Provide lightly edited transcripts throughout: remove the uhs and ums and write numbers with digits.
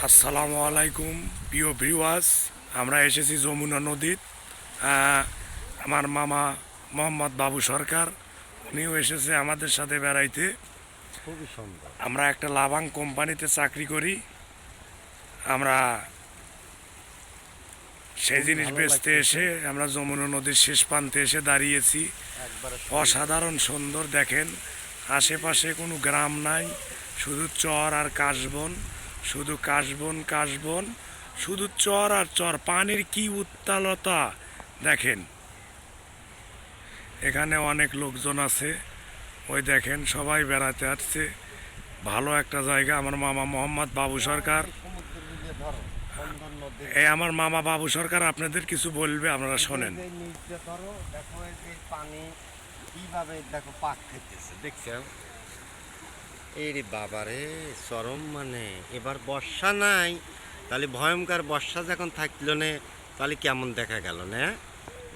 আসসালামু আলাইকুম প্রিয় ভিউয়ার্স, আমরা এসেছি যমুনা নদীত। আমার মামা মোহাম্মদ বাবু সরকার, উনিও এসেছে আমাদের সাথে বেড়াইতে। খুবই সুন্দর। আমরা একটা লাভাং কোম্পানিতে চাকরি করি। আমরা সেই খুবই জিনিস ভালো বেচতে লাগতেছে। এসে আমরা যমুনা নদীর শেষ প্রান্তে এসে দাঁড়িয়েছি। একবারে সুন্দর। অসাধারণ সুন্দর, দেখেন আশেপাশে কোনো গ্রাম নাই, শুধু চর আর কাশবন, শুধু কাশবন কাশবন, শুধু চর আর চর। পানির কি উত্তালতা দেখেন। এখানে অনেক লোকজন আছে, ওই দেখেন সবাই বেড়াতে আসছে। ভালো একটা জায়গা। আমার মামা মোহাম্মদ বাবু সরকার, সমুদ্র দিয়ে ধরো, সুন্দর নদী। এই আমার মামা বাবু সরকার আপনাদের কিছু বলবে, আপনারা শোনেন। এই যে নিচ দিয়ে ধরো, দেখো এই যে পানি কিভাবে দেখো পাক খেতেছে, দেখছো? এই রে বাবারে, চরম মানে এবার বর্ষা নাই, তাহলে ভয়ঙ্কর বর্ষা যখন থাকলো না, তাহলে কেমন দেখা গেল না?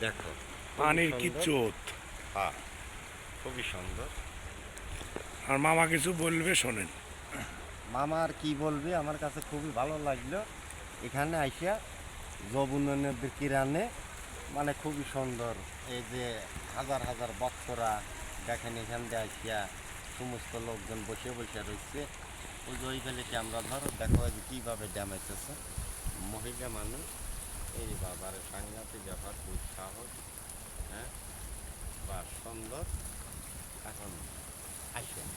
দেখো পানির কি চোত। হ্যাঁ, খুবই সুন্দর। আর মামা কিছু বলবে, শোনেন। মামা আর কি বলবে, আমার কাছে খুবই ভালো লাগলো এখানে আইসা যমুনা নদীর কিরানে। মানে খুবই সুন্দর। এই যে হাজার হাজার ভক্তরা দেখেন এখান দিয়ে আইসা সমস্ত লোকজন বসে বসে রয়েছে। ওই যে ওই গেলে ক্যামেরা ধরো, দেখো যে কীভাবে ড্যামেজেছে মহিলা মানুষ। এই বাবার সাংঘাতিক ব্যাপার, খুব সাহস। হ্যাঁ, বা সুন্দর। এখন আসেন।